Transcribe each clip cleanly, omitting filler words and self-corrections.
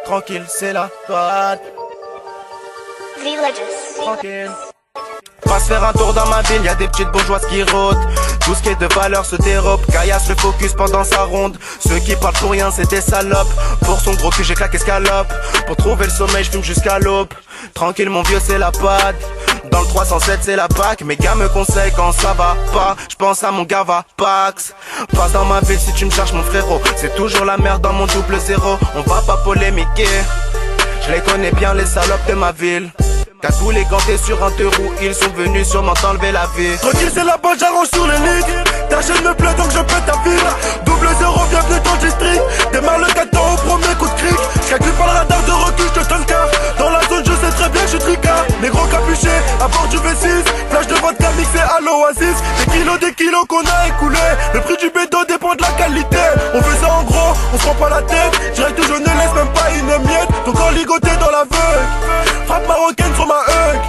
Tranquille, c'est la patte. Tranquille. Passe faire un tour dans ma ville, y'a des petites bourgeoises qui rôdent. Tout ce qui est de valeur se dérobe. Caillasse le focus pendant sa ronde. Ceux qui parlent pour rien c'est des salopes. Pour son gros cul j'ai claqué escalope. Pour trouver le sommeil je fume jusqu'à l'aube. Tranquille mon vieux c'est la pad. Dans le 307 c'est la PAC. Mes gars me conseillent quand ça va pas. J'pense à mon gava Pax. Passe dans ma ville si tu me cherches mon frérot. C'est toujours la merde dans mon double zéro. On va pas polémiquer. Je les connais bien les salopes de ma ville. Cagoule les gantés sur un deux roues, ils sont venus sûrement t'enlever la vie. Tranquille c'est la bonne, j'arrange sur les ligues. Ta chaîne me plaît donc je pète ta ville. Double zéro, bienvenue dans le district. Démarre le 4 ans au premier coup de cric. J'calcule par le radar de recul, j'te donne car. Dans la zone je sais très bien que je tricard. Les gros capuchés à bord du V6. Flash de vodka mixé à l'oasis. Des kilos qu'on a écoulés. Le prix du bédo dépend de la qualité. On fait ça en gros, on se prend pas la tête. Direct je ne laisse même pas une miette. Ton corps ligoté dans la veuve. Frappe marocaine sur ma hug.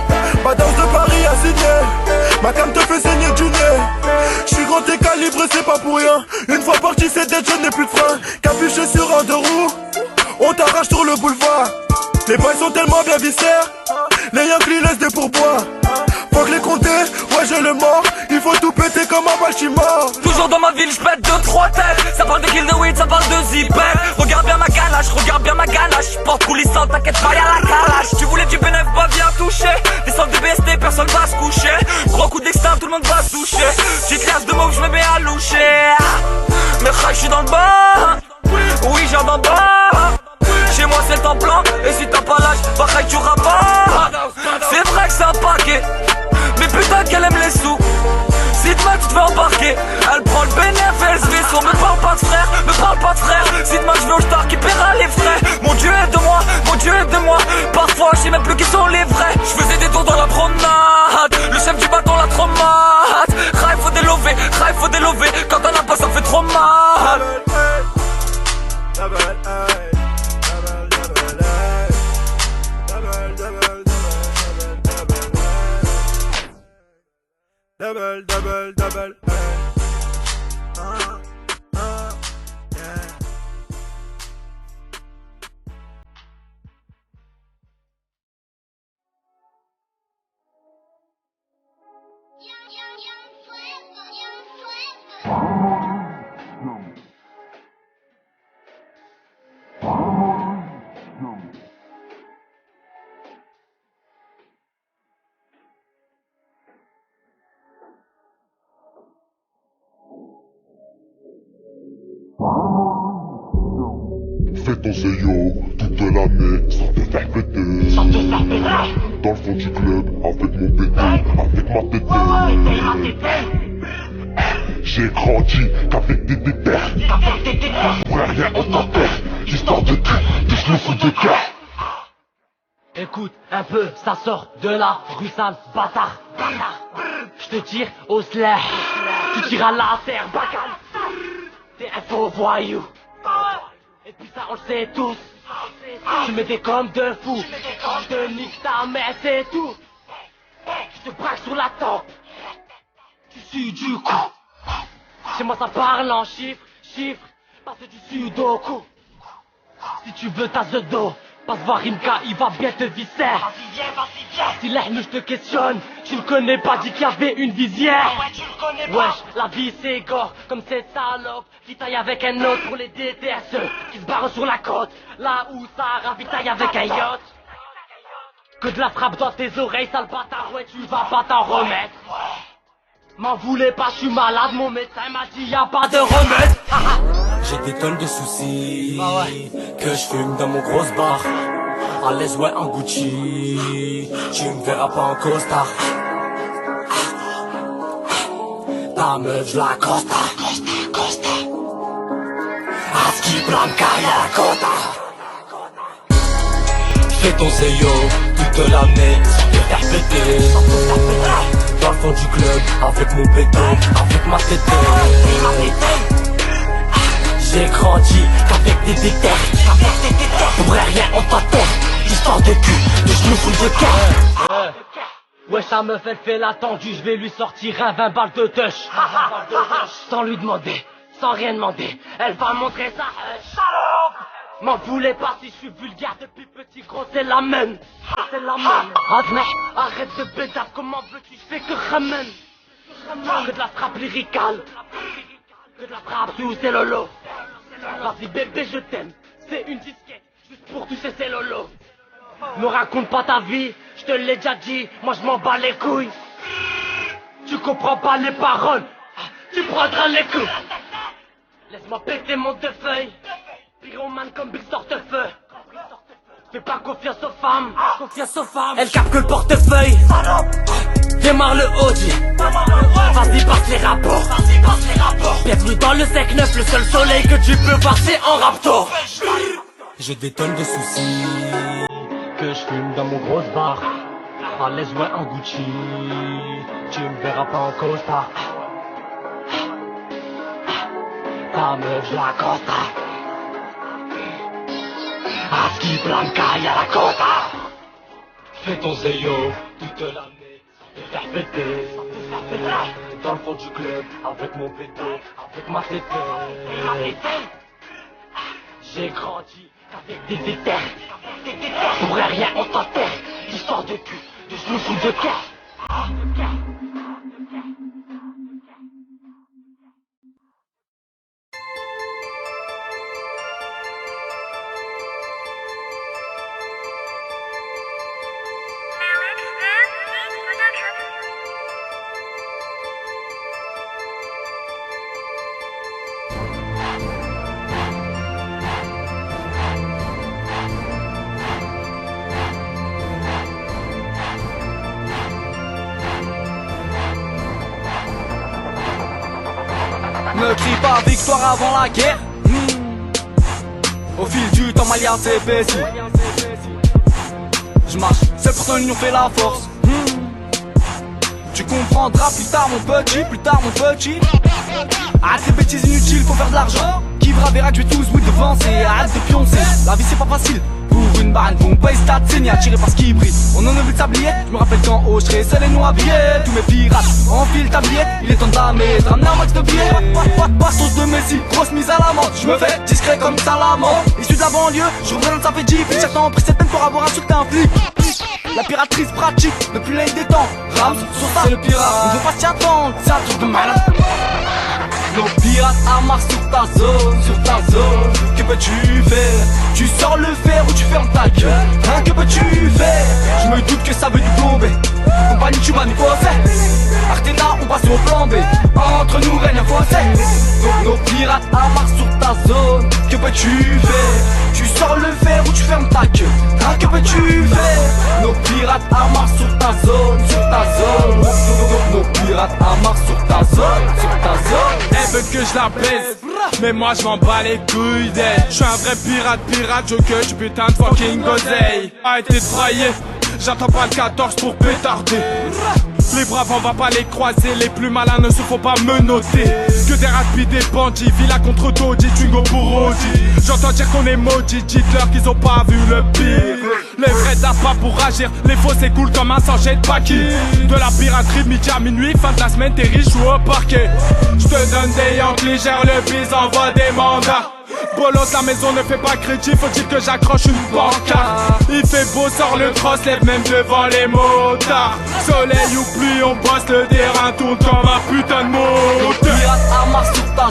Ma danse de Paris a signé. Ma cam te fait saigner du nez. J'suis grand et calibré c'est pas pour rien. Une fois parti c'est dead, je n'ai plus de frein. Capuché sur un deux roues. On t'arrache sur le boulevard. Les bails sont tellement bien viscères. Les Yankees laissent des pourboires. Faut que les compter, ouais j'ai le mort. Il faut tout péter comme un Baltimore. Toujours dans ma ville, j'pète 2-3 têtes. Ça parle de kill de weed, ça parle de zipper. Regarde bien ma ganache, regarde bien ma ganache. Porte coulissante, t'inquiète pas, y'a la calage. Tu voulais du bénéf, bah viens toucher. Descends du BST, personne va se coucher. Gros coup d'extinct, tout le monde va se toucher. Petite liasse de mots, je me mets à loucher. Mais je suis dans le bas. Oui, j'ai dans le bas. Chez moi c'est le temps plein. Et si t'as pas l'âge, bah tu rabats. C'est vrai que c'est un paquet. Mais putain qu'elle aime les sous. Si demain tu te fais embarquer, elle prend le bénéfice, elle se vaisseau. Me parle pas de frère, me parle pas de frère. Si demain je vais au star qui paiera les frais. Mon Dieu est de moi, mon Dieu est de moi. Parfois je sais même plus qui sont les vrais. Je faisais des tours dans la promenade. Le chef du bâton la trop mate. Rail faut délover, rail faut délover. Quand on a pas ça fait trop mal. Double, double, double, yeah. Fais ton seyo toute l'année sans te faire péter. Sans te faire péter. Dans le fond du club avec mon pété, avec ma tété. J'ai grandi qu'avec des déterres. Pour rien on t'enterre. Histoire de cul, de genoux ou de cœur. Écoute un peu, ça sort de la rue sale, bâtard. Je te tire au slash. Tu tires à la terre, bacal. T'es un faux voyou. Et puis ça on le sait tous. Tu me des comme de fou. Je te nique ta mère, c'est tout. Je te braque sur la tempe. Tu sues du coup. Chez moi ça parle en chiffres, chiffres. Parce que tu sudoku. Si tu veux ta dos, passe voir Rimka, il va bien te visser. Vas-y viens, Si l'herbe je te questionne, tu ne connais pas, dit qu'il y avait une visière. ouais tu le connais pas. Wesh, la vie c'est gore, comme cette salope qui taille avec un autre pour les déterres, ceux qui se barrent sur la côte, là où ça ravitaille avec un yacht. Que de la frappe dans tes oreilles, sale bâtard, ouais tu vas pas t'en remettre. M'en voulez pas, je suis malade, mon médecin m'a dit y'a pas de remède. J'ai des tonnes de soucis que je fume dans mon grosse bar. À l'aise ouais en Gucci, tu me verras pas en costard. Ta meuf je la costa. Aski Blanca la cota. J'fais ton seyo toute l'année sans te faire péter. Dans le fond du club avec mon béton, avec ma tété. J'ai grandi qu'avec des déterres. Pour rien on t'enterre. Histoire de cul, de genoux ou de cœur. Ouais, sa meuf elle fait l'attendu, je vais lui sortir un 20 balles de touch. Sans lui demander, sans rien demander, elle va montrer sa salope. M'en voulez pas si je suis vulgaire depuis petit, gros c'est la même. C'est la même. Admets, arrête de bédave, comment veux-tu, je fais que ramène. Que de la frappe lyricale, que de la frappe sous c'est lolo. Vas-y bébé je t'aime, c'est une disquette, juste pour toucher c'est lolo. Me raconte pas ta vie, je te l'ai déjà dit, moi je m'en bats les couilles. Tu comprends pas les paroles, tu prendras les coups. Laisse-moi péter mon deux feuilles, pyromane comme Big Sortefeu. Fais pas confiance aux femmes, elles capent que le portefeuille. Démarre le Audi, vas-y passe les rapports. Bienvenue dans le sec neuf, le seul soleil que tu peux voir c'est en Raptor. J'ai des tonnes de soucis Que je fume dans mon gros bar, à l'aise ouais en Gucci. Tu me verras pas en costard. Ta meuf je la costa. Aski Blanca y'a la costa. Fais ton zéyo toute l'année, te faire péter. Dans le fond du club, avec mon pété, avec ma tétée. J'ai grandi avec des déterres. Pour rien on t'enterre. Histoire de cul, de genoux ou de cœur. Ne crie pas victoire avant la guerre. Au fil du temps, ma liasse s'épaissit. Je marche, c'est pourtant l'union fait la force. Tu comprendras plus tard mon petit, plus tard mon petit. Arrête ces bêtises inutiles, faut faire de l'argent. Qui verra que je vais tous vous devancer. Arrête de pioncer, la vie c'est pas facile. Pour une barre, une bombe, stat, c'est attiré par ce qui brille. On en a vu le tablier, je me rappelle qu'en haut je serais seul et non habillé. Tous mes pirates enfilent le tablier, il est temps d'amener, de ramener un max de billets. Bastos de Messi, grosse mise à l'amende. Je me fais discret comme Salamand. Issu de la banlieue, je représente ça fait 10 flics. Certains ont pris cette peine pour avoir insulté un flic. La piratrice pratique, depuis l'année des temps. Rams, sur ça, c'est le pirate, on veut pas s'y attendre, c'est un truc de malade. Nos pirates amarrent sur ta zone, que peux-tu faire? Tu sors le fer ou tu fermes ta gueule, hein, que peux-tu faire? Je me doute que ça veut du plombé, compagnie tu m'as mis fossé. Artena, on passe au plan B, entre nous règne un fossé. Nos pirates amarrent sur ta zone, que peux-tu faire? Tu sors le fer ou tu fermes ta gueule, hein, que peux-tu faire? Nos pirates amarrent sur ta zone, Nos pirates amarrent sur ta zone, Elle veut que je la baisse, mais moi je m'en bats les couilles d'elle. Je suis un vrai pirate, joker, je putain de fucking oseille. Arrêtez de brailler, j'attends pas le 14 pour pétarder. Les braves on va pas les croiser, les plus malins ne se font pas menotter. Que des rapides, des bandits, Villa contre Dodi, Twingo pour Audi. J'entends dire qu'on est maudit, dites-leur qu'ils ont pas vu le pire. Les vrais tapent pas pour agir, les faux c'est cool comme un sachet de paquis. De la piraterie midi à minuit, fin de la semaine t'es riche ou au parquet. J'te donne des Yankees, gère le bise, envoie des mandats. Bolos, la maison ne fait pas crédit, faut-il que j'accroche une pancarte. Il fait beau, sort le cross, lève même devant les motards. Soleil ou pluie, on bosse le terrain, tourne comme un putain de moteur. Pirate amarre sur ta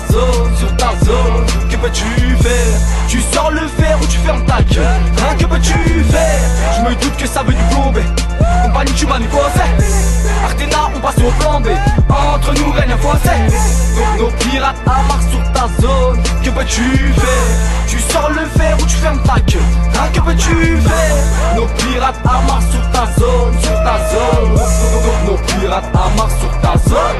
zone, que peux-tu faire? Tu sors le fer ou tu fermes ta gueule, hein, que peux-tu faire? Je me doute que ça veut du plombé, compagnie tu m'as mis fossé. Artena, on passe au plan B, entre nous règne un fossé. Nos pirates amarrent sur ta zone, que peux-tu faire? Tu sors le fer ou tu fermes ta gueule, hein, que peux-tu faire? Nos pirates amarrent sur ta zone, Nos pirates amarrent sur ta zone,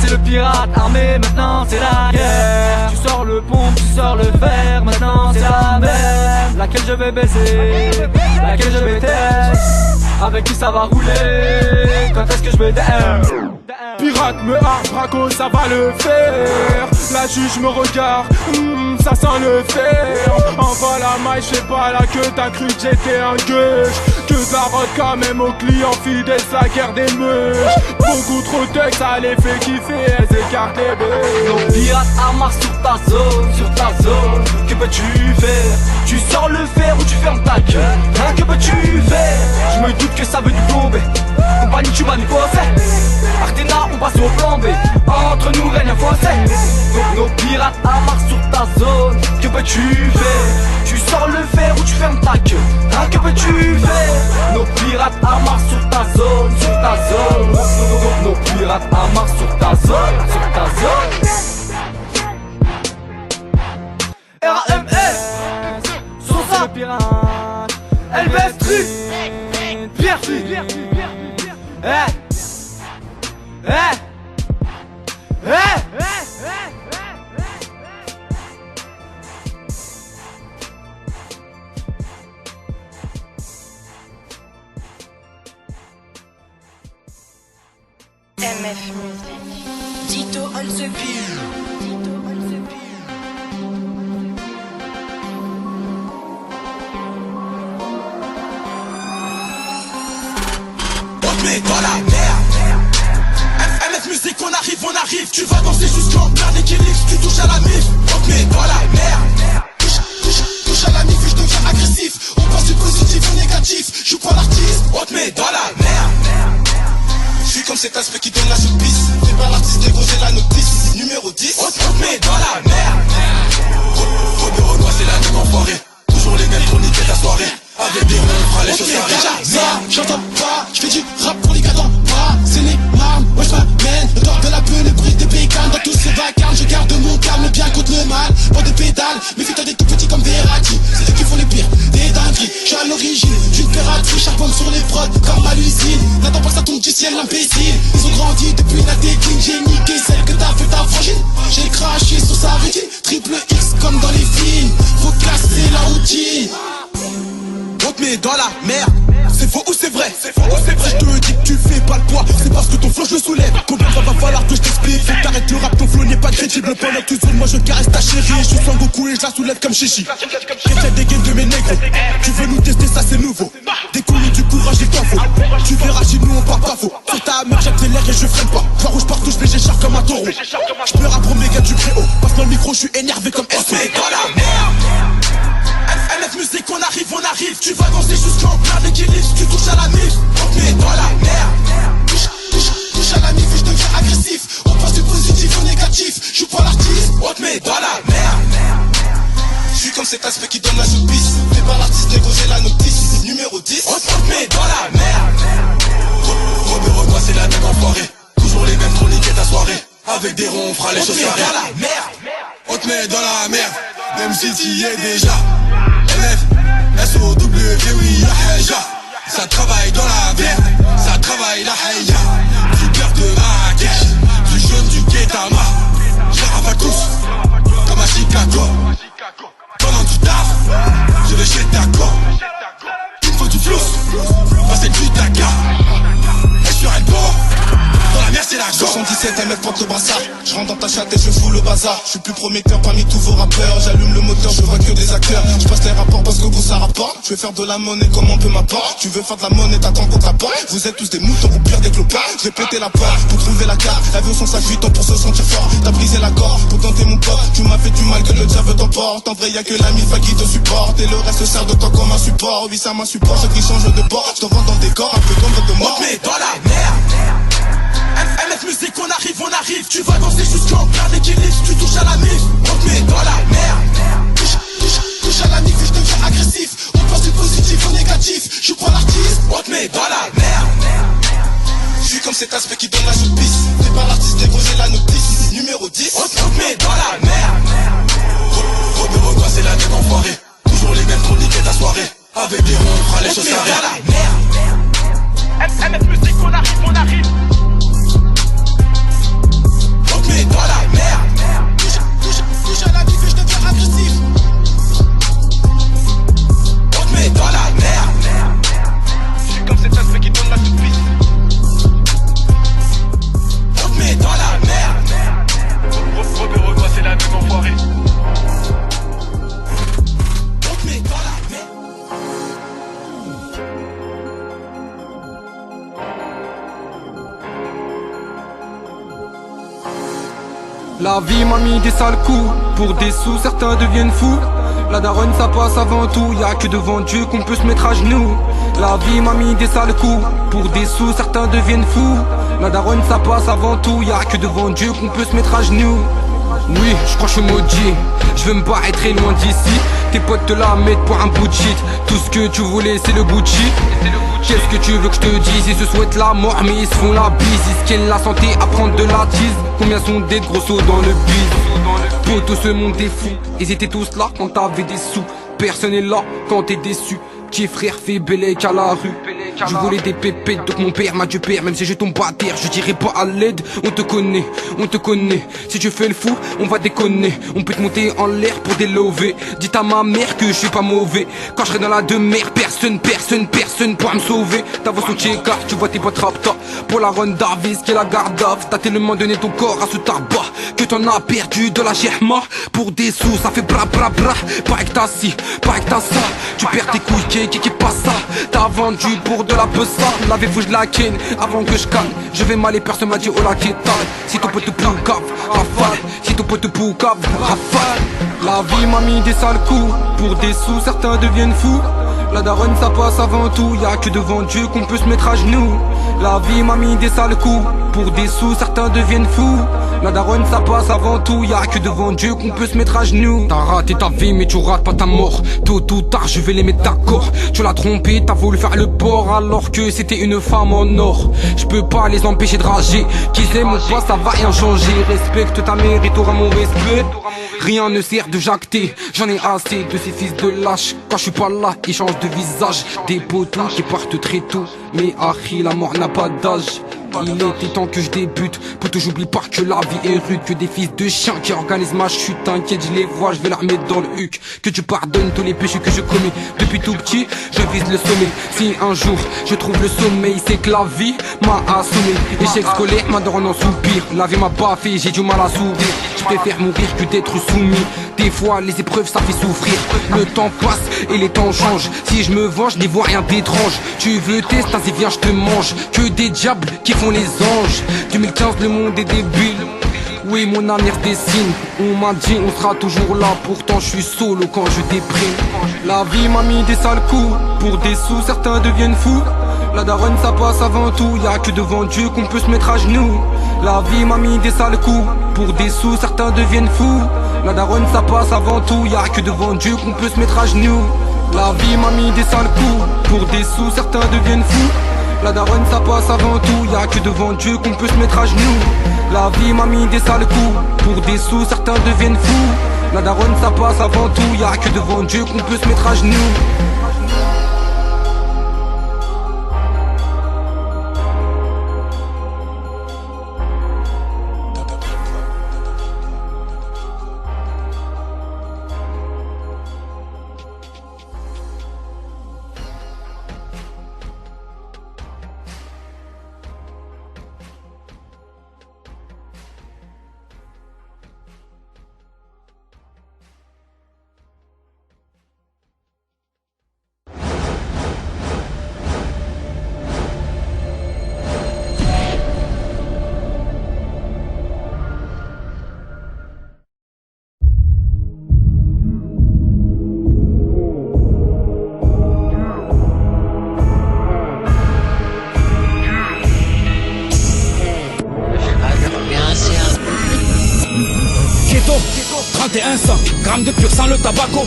C'est le pirate armé, maintenant c'est la guerre. Tu sors le pont, tu sors le fer, maintenant c'est la mer. Laquelle je vais baiser, laquelle je vais taire, avec qui ça va rouler, quand est-ce que je vais taire? Pirate me braco, ça va le faire. La juge me regarde, ça sent le fer. Envoie la maille, j'sais pas là que t'as cru que j'étais un gueuche. Que t'arrête quand même aux clients fidèles, la guerre des meuches. Beaucoup trop de textes, ça les fait kiffer, elles écartent les bœufs. Nos pirates amarrent sur ta zone, que peux-tu faire? Tu sors le fer ou tu fermes ta gueule, hein, que peux-tu faire? Je me doute que ça veut du plomber. Compagnie tu manifestes, Artena on passe au plan B. Entre nous règne un fossé. Nos pirates amarrent sur ta zone, que peux-tu faire? Tu sors le fer ou tu fermes ta gueule, hein, que peux-tu faire? Nos pirates amarrent sur ta zone, Nos pirates amarrent sur ta zone, R.A.M.S. Sosa pirate, LBS Truc, Pierre MF Music. Tito on the beat. Mais dans la merde. MF Music, on arrive. Tu vas danser jusqu'en plein d'équilibre. Tu touches à la mif, on te met dans la merde. Touche à la mif et je deviens agressif. On passe du positif au négatif. Je suis pas l'artiste, on te met dans la merde. Je suis comme cet aspect qui donne la surprise. Fais pas l'artiste négro, j'ai la notice. Numéro 10, on te met dans la merde. Renoir, c'est la même enfoirée. Toujours les mêmes pour niquer ta soirée. Avec des ronds, on fera les choses carrées. J'entends pas, je fais du rap pour les gars d'en bas. C'est les marmes, moi je m'amène. Le tort de la peur, le bruit des bécanes. Dans tous ces vacarmes, je garde mon calme bien contre le mal. Pas de pédale, méfie-toi des tout petits comme Verratti. C'est eux qui font les pires, des dingueries. Je suis à l'origine, j'ai une piraterie. Charbonne sur les frottes, comme à l'usine. N'attends pas que ça tombe du ciel, l'imbécile. Ils ont grandi depuis la décline. J'ai niqué celle que t'as fait ta frangine. J'ai craché sur sa rétine. Triple X comme dans les films. Faut casser la routine. On te met dans la merde. C'est faux ou c'est vrai? Si je te dis que tu fais pas le poids, c'est parce que ton flow je le soulève. Combien ça va falloir que je t'explique? Faut que t'arrêtes le rap, ton flow n'est pas crédible. Pendant que tu zones, moi je caresse ta chérie. Je suis Sangoku et je la soulève comme Chichi. J'ai des games de mes négros. Tu veux nous tester, ça c'est nouveau. Des couilles, du courage, il t'en faut. Tu verras chez nous on parle pas faux. Sur ta meuf j'accélère et je freine pas. Vois rouge partout, je j'écharpe comme un taureau. Je peux rap pour mes gars du préau. Passe dans le micro, je suis énervé comme S. Mais dans la merde. MF Music, on arrive. Tu vas danser jusqu'en plein d'équilibre. Tu touches à la mif, on te met dans la merde. Touche à la mif et je deviens agressif. On passe du positif au négatif. Je suis pas l'artiste, on te met dans la merde. Je suis comme cet aspect qui donne la surprise. Fais pas l'artiste négro, j'ai la notice. Numéro 10, on te met dans la merde. Renoir, c'est la même enfoirée. Toujours les mêmes, trop niquer ta soirée. Avec des ronds, on fera les choses carrées. On te met dans la merde. On te met dans la merde. Même si t'y es déjà. MF, SOW, oui, la haja. Ça travaille dans la merde, ça travaille la haïa. Du cœur de Marrakech, du jaune du Ketama. Je la ravale tous, comme à Chicago. Pendant du taf, je vais chez Taco. Il me faut du flous, passer du Taka. Et sur un bord, dans la merde c'est la go. 77 MF porte le brassard. Je rentre dans ta chatte et je fous le bazar. Je suis plus prometteur parmi tous vos rappeurs. J'allume le moteur, je vois que des acteurs. Je passe les rapports parce que vous ça rapporte. Je vais faire de la monnaie comme on peut m'apporter. Tu veux faire de la monnaie, t'attends contre la porte. Vous êtes tous des moutons, vous pire des clopards. Je vais péter la porte pour trouver la carte. La vie au son ça 8 ans pour se sentir fort. T'as brisé la corde pour tenter mon pote. Tu m'as fait du mal que le diable t'emporte. En vrai y'a que la mifa qui te supporte. Et le reste sert de toi comme un support. Oui ça m'insupporte, ceux qui changent de bord. Je te vends dans le décor, un peu comme votre mort. Mais dans la merde. MF Music, on arrive. Tu vas danser jusqu'en plein d'équilibre. Tu touches à la mif, on te met dans la merde. Touche à la mif et je deviens agressif. On passe du positif au négatif. Je suis pas l'artiste, on te met dans la merde. Je suis comme cet aspect qui donne la surprise. Fais pas l'artiste négro, j'ai la notice. Numéro 10, on te met dans la merde. Renoir, c'est la même enfoirée. Toujours les mêmes, trop niquer ta soirée. Avec des ronds, on fera les choses carrées. Dans la merde. MF Music, on arrive. Mais dans la merde. Touche à la vie et je deviens agressif. On te met dans la merde. Je suis comme cet aspect qui donne la surprise. La vie m'a mis des sales coups. Pour des sous certains deviennent fous. La daronne ça passe avant tout. Y'a que devant Dieu qu'on peut se mettre à genoux. La vie m'a mis des sales coups. Pour des sous certains deviennent fous. La daronne ça passe avant tout. Y'a que devant Dieu qu'on peut se mettre à genoux. Oui, je crois que je suis maudit. Je veux me barrer très loin d'ici. Tes potes te la mettent pour un bout de shit. Tout ce que tu voulais c'est le Gucci. Qu'est-ce que tu veux que je te dise? Ils se souhaitent la mort mais ils se font la bise. Ils se la santé à prendre de la tise. Combien sont des grossos dans le bise? Pour tout ce monde est fou. Ils étaient tous là quand t'avais des sous. Personne est là quand t'es déçu. Petit frère fait bellec à la rue. Je voulais des pépettes, donc mon père m'a dû père. Même si je tombe à terre, je dirais pas à l'aide. On te connaît, on te connaît. Si tu fais le fou, on va déconner. On peut te monter en l'air pour délover. Dites à ma mère que je suis pas mauvais. Quand je serai dans la demeure, personne pourra me sauver. Ta voix sous car tu vois tes potes rapta. Pour la Ron Davis qui est la garde off. T'as tellement donné ton corps à ce tabac que t'en as perdu de la germa. Pour des sous, ça fait bra bra bra. Pareil que t'as ci, pareil que t'as ça. Tu perds tes couilles, qui passe ça. T'as vendu pour de la pessa. L'avez-vous je la ken avant que je canne. Je vais m'aller, personne m'a dit oh la kétale. Si ton pote poucave, rafale. Si ton pote poucave, rafale. La vie m'a mis des sales coups. Pour des sous, certains deviennent fous. La daronne ça passe avant tout. Y'a que devant Dieu qu'on peut se mettre à genoux. La vie m'a mis des sales coups. Pour des sous, certains deviennent fous. La daronne ça passe avant tout. Y'a que devant Dieu qu'on peut se mettre à genoux. T'as raté ta vie mais tu rates pas ta mort. Tôt ou tard je vais les mettre d'accord. Tu l'as trompé, t'as voulu faire le port alors que c'était une femme en or. Je peux pas les empêcher de rager. Qu'ils aiment ou pas ça va rien changer. Respecte ta mère et t'auras mon respect. Rien ne sert de jacter. J'en ai assez de ces fils de lâche. Quand je suis pas là ils changent de visage. Des potos qui partent très tôt. Mais Harry la mort n'a pas d'âge. Il était temps que je débute. Poto j'oublie pas que la vie est rude. Que des fils de chiens qui organisent ma chute. T'inquiète je les vois, je vais leur mettre dans le huc. Que tu pardonnes tous les péchés que je commets. Depuis tout petit je vise le sommet. Si un jour je trouve le sommeil, c'est que la vie m'a assommé. Échec scolaire, ma daronne en soupir. La vie m'a pas fait, j'ai du mal à sourire. Je préfère mourir que d'être soumis. Des fois les épreuves ça fait souffrir. Le temps passe et les temps changent. Si je me venge, n'y vois rien d'étrange. Tu veux tester, vas-y viens je te mange. Que des diables qui font les anges. 2015 le monde est débile. Oui mon avenir se dessine. On m'a dit on sera toujours là. Pourtant je suis solo quand je déprime. La vie m'a mis des sales coups. Pour des sous certains deviennent fous. La daronne ça passe avant tout. Y'a que devant Dieu qu'on peut se mettre à genoux. La vie m'a mis des sales coups. Pour des sous certains deviennent fous. La daronne ça passe avant tout. Y'a que devant Dieu qu'on peut se mettre à genoux. La vie m'a mis des sales coups. Pour des sous certains deviennent fous. La daronne ça passe avant tout. Y'a que devant Dieu qu'on peut se mettre à genoux. La vie m'a mis des sales coups. Pour des sous certains deviennent fous. La daronne ça passe avant tout. Y'a que devant Dieu qu'on peut se mettre à genoux. Ghetto, 31 100 grammes de pur sans le tabaco.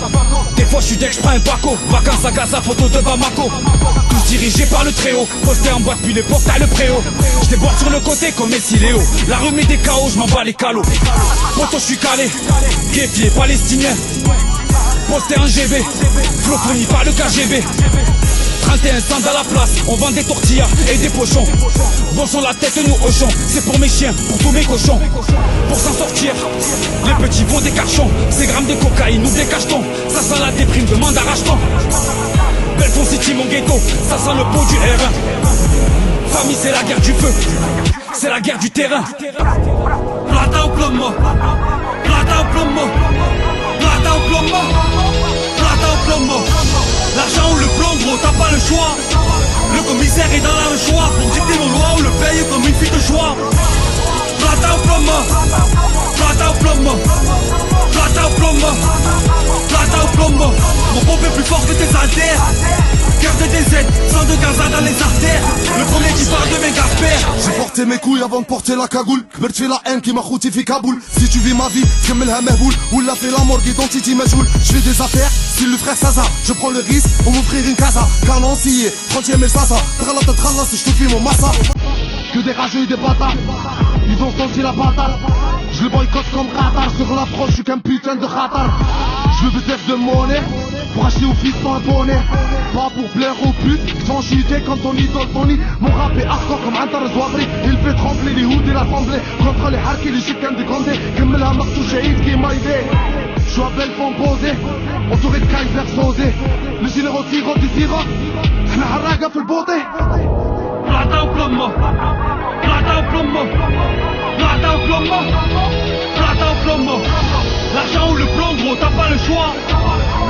Des fois je suis deck, je prends un baco. Vacances à Gaza, photo de Bamako. Tous dirigés par le très haut. Posté en bas depuis les portails le préau. Je déborde sur le côté comme Messi Léo. La remet des KO, je m'en bats les calots. Poto je suis calé, guépier palestinien. Posté en GB, flow fourni par le KGB. 31 cents à la place, on vend des tortillas et des pochons. Bon sont la tête nous hochons, c'est pour mes chiens, pour tous mes cochons. Pour s'en sortir, les petits vont des carchons. Ces grammes de cocaïne ou des cachetons, ça sent la déprime, demande arrache-ton. Belfond City mon ghetto, ça sent le pot du R1. Famille c'est la guerre du feu, c'est la guerre du terrain. Plata au plomo, plata au plomo, plata au plomo, plata au plomo. L'argent ou le plomb gros, t'as pas le choix. Le commissaire est dans la choix pour dicter nos lois ou le paye comme une fille de joie. Plata au plomo, plata plomo, plata au plomo. Mon pompe est plus fort que tes haltères. Cœur de DZ, sang de Gaza dans les artères. Le premier qui parle de mes gaspères. J'ai porté mes couilles avant de porter la cagoule. Kbert fait la haine qui m'a khouti fi Kaboul. Si tu vis ma vie, كملها مهبول. Oula fait la morgue, identity majoul. Je fais des affaires, style le frère Saza. Je prends le risque pour m'offrir une casa. Canon scié, 30ème et Sasa. Tralata tralala si je te fais mon massa. Que des rageux et des bâtards. Ils ont senti la patate. Je le boycotte comme radar. Sur la France, je suis qu'un putain de khatar. Je veux bzef de monnaie pour acheter au fils sans un bonnet. Pas pour plaire aux putes, sans chuter quand on idole ton lit. Mon rap est hardcore comme un Zouabri. Il fait trembler les hoods et l'assemblée. Contre les harkis, les chicanes de Grandé. كملها مقتول شهيد qui m'a aidé. Je suis à Belfond posé, entouré de Kaiser Sosé. Le généraux sirop du sirop. احنا حراقة في البوطي. Plata au plomo, plata au plomo, plata au plomo, plata au plomo. L'argent ou le plomb, gros, t'as pas le choix.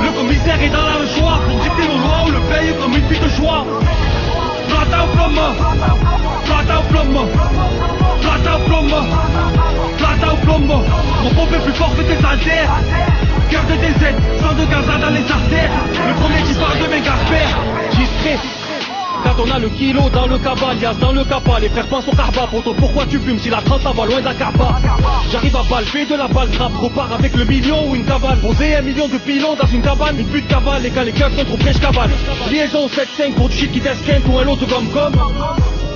Le commissaire est dans la choix pour dicter nos lois ou le paye comme une fille de choix. Plata au plomo, plata au plomo, plata au plomo, plata au plomo. Mon pompe est plus fort que tes haltères. Cœur de DZ, sang de Gaza dans les artères. Le premier qui parle de mes gaspères. Discret. Quand on a le kilo dans le cabal, yas dans le capa, les frères pensent au carba. Poto, pourquoi tu fumes si la transe ça va loin d'Akaba? J'arrive à balle, fais de la balle trap, repars avec le million ou une cavale. Poser 1 million de pilons dans une cabane, une pute cavale, et quand les keufs sont trop près, j'cavale. Liaison 7-5 pour du shit qui t'esquinte ou un autre comme.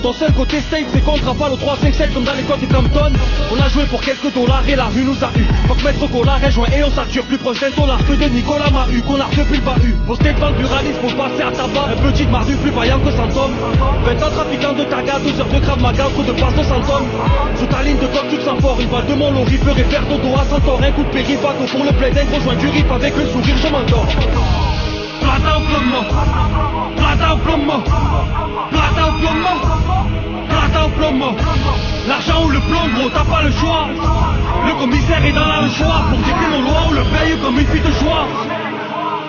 Ton seul côté state c'est contre balle au 3-5-7 comme dans les côtes de Compton. On a joué pour quelques dollars et la rue nous a eu. Faut mettre au collar et joint et on s'attire plus proche d'un dollar que de Nicolas Mahut. Qu'on a depuis le bahut. Posté devant le buraliste pour passer à tabac. Un petit mardu plus vaillant que Santom. 20 ans trafiquant de taga, 12 heures de Krav Maga, trop de passe de Santom. Sous ta ligne de coque tu te sens fort. Une balle de mon lorry ferait faire dodo à Santor. Un coup de périph' pour le plaid, un rejoint du rip avec le sourire je m'endors. Plata au plomo, plata au plomo, plata au plomo, plata au plomo. L'argent ou le plomb, gros, t'as pas le choix. Le commissaire est dans la choix pour dicter nos lois ou le paye comme une fille de choix.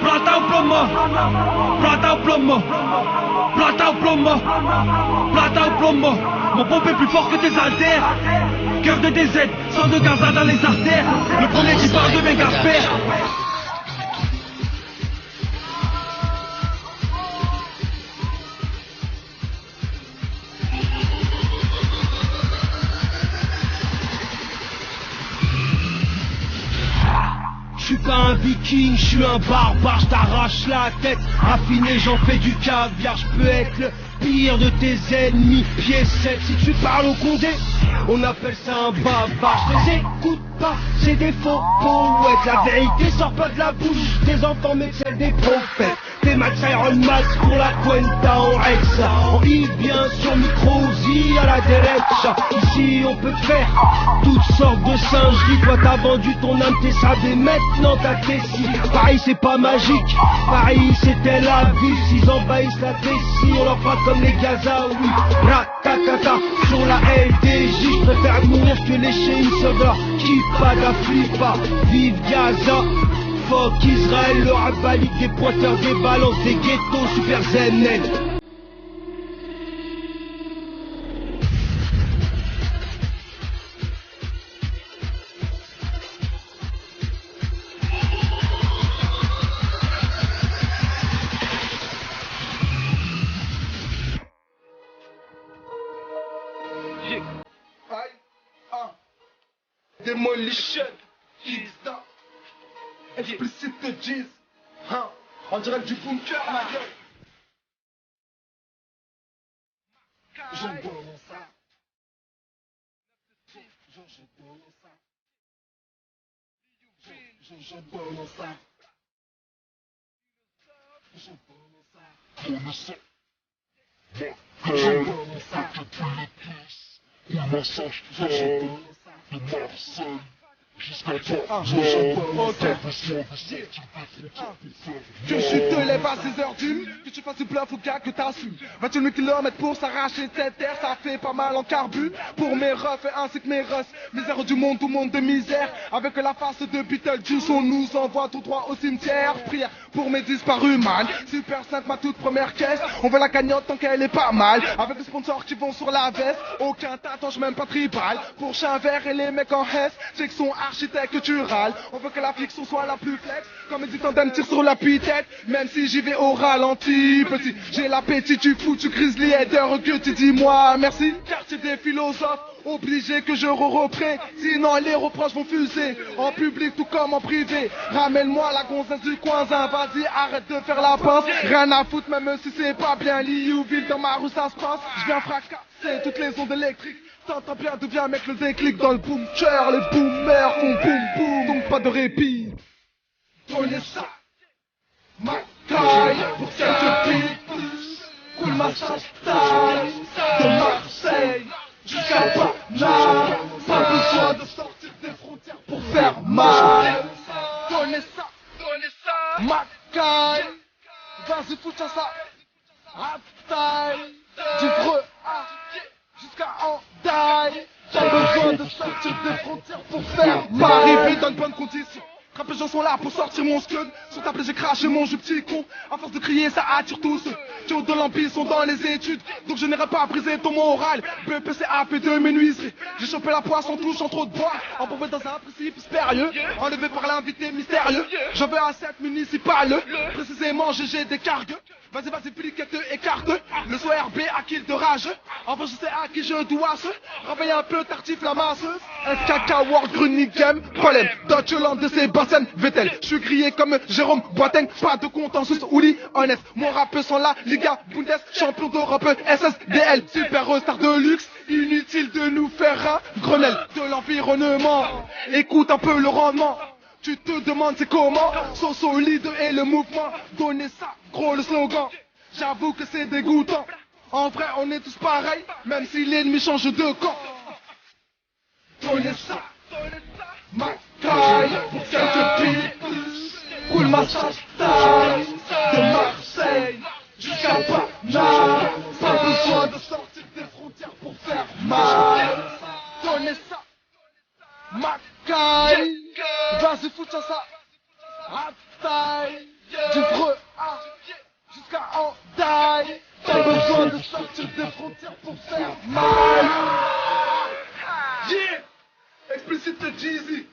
Plata au plomo, plata au plomo, plata au plomo, plata au plomo. Mon pompe est plus fort que tes haltères. Cœur de DZ, sang de Gaza dans les artères. Le premier qui parle de mes gaspères. Je suis pas un viking, je suis un barbare, je t'arrache la tête. Affiné, j'en fais du caviar, je peux être le pire de tes ennemis. Pièce 7, si tu parles au Condé, on appelle ça un bavard. Je les écoute pas, c'est des faux poètes. La vérité sort pas de la bouche des enfants mais de celle des prophètes. Des Max Iron Max pour la Cuenta en Rexa. On vit bien sur micro-zi à la derecha. Ici on peut faire toutes sortes de singeries. Toi t'as vendu ton âme, t'es sabé, maintenant t'as Tessie. Paris c'est pas magique, Paris c'était la vie. S'ils envahissent la Tessie, on leur fera comme les Gazaouis. Ratatata, sur la LDJ, je préfère mourir que lécher une soda. Kippa da flippa, vive Gaza. Fuck Israël, le rabalik des pointeurs, des balances, des ghettos, super ZNL. Demolition, is that explicit de Jeez, hein, on dirait du bunker, ma gueule. J'aime bon ça. J'aime bon ça. J'aime bon ça. Un massage de Marseille jusqu'à toi. Que je te lève à 6h d'une, que tu fasses du bluff ou gars que t'assumes. 21 000 km pour s'arracher cette terre, ça fait pas mal en carbu. Pour mes refs et ainsi que mes russes, misère du monde, tout monde de misère. Avec la face de Beetlejuice, on nous envoie tout droit au cimetière. Prière pour mes disparus, man. Super 5, ma toute première caisse. On veut la cagnotte tant qu'elle est pas mal. Avec des sponsors qui vont sur la veste. Aucun tatouage, même pas tribal. Pour chien vert et les mecs en hesse, c'est que son architecte tu râles. On veut que la fiction soit la plus flex. Comme dit tandem tire sur l'appui-tête. Même si j'y vais au ralenti. Petit, j'ai l'appétit, tu fous, tu grizzly header que tu dis moi merci. Quartier des philosophes, obligé que je reprenne. Sinon les reproches vont fuser. En public tout comme en privé. Ramène-moi la gonzesse du coin, vas-y arrête de faire la pince. Rien à foutre même si c'est pas bien. Liouville dans ma rue ça se passe. Je viens fracasser toutes les ondes électriques. T'entends bien d'où vient mec le déclic dans le bunker. Les boomers font boum boum. Donc pas de répit. Prenez ça. Ma taille pour quelques pieds. Cool massage taille. De Marseille jusqu'à Paname. Pas besoin de sortir des frontières pour faire mal. Prenez ça. Ma taille. Vas-y foutre ça. À taille. Du vrai A jusqu'à Hendaye. Pas besoin de sortir des frontières pour faire mal. Arrivé dans de bonnes conditions. Rappeurs gens sont là pour sortir mon scud. Sur ta plaie j'ai craché mon jeu petit con. À force de crier ça attire tous ceux qui ont de l'empire sont dans les études. Donc je n'irai pas briser ton moral. BPC AP2 menuiserie. J'ai chopé la poisse en touchant trop de bois. Embourbé dans un principe sérieux. Enlevé par l'invité mystérieux. J'en veux un 7 municipal. Précisément GG des cargues. Vas-y flic te écarte. Le soir RB à kill de rage. Enfin je sais à qui je dois se réveiller un peu tardif la masse. SKK World Grunic Game. Problème Deutschland de Sébastien Vettel. Je suis grillé comme Jérôme Boateng. Pas de consensus ouli honnête. Mon rap sans la Liga Bundes. Champion d'Europe SSDL. Super star de luxe. Inutile de nous faire un Grenelle de l'environnement. Écoute un peu le rendement. Tu te demandes c'est comment. So solide et le mouvement. Donnez ça gros le slogan. J'avoue que c'est dégoûtant. En vrai on est tous pareils. Même si l'ennemi change de camp. Donnez ça. Ma taille pour quelques pieds. Cool massage taille. De Marseille jusqu'à Paname. Pas besoin de sortir des frontières pour faire mal. Donnez ça. Ma taille. Vas-y foutre ça. À taille. Du vrai A jusqu'à Hendaye. Pas besoin de sortir des frontières pour faire mal. Yeah. Explicite Jeezy.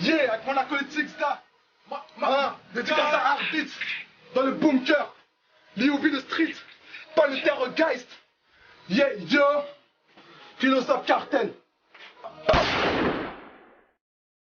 Yeah, avec mon acolyte Sixta. Dédicace à Arditz. Dans le bunker. Liouville Street. Pas le terrorgeist. Yeah, yo. Philosophe cartel.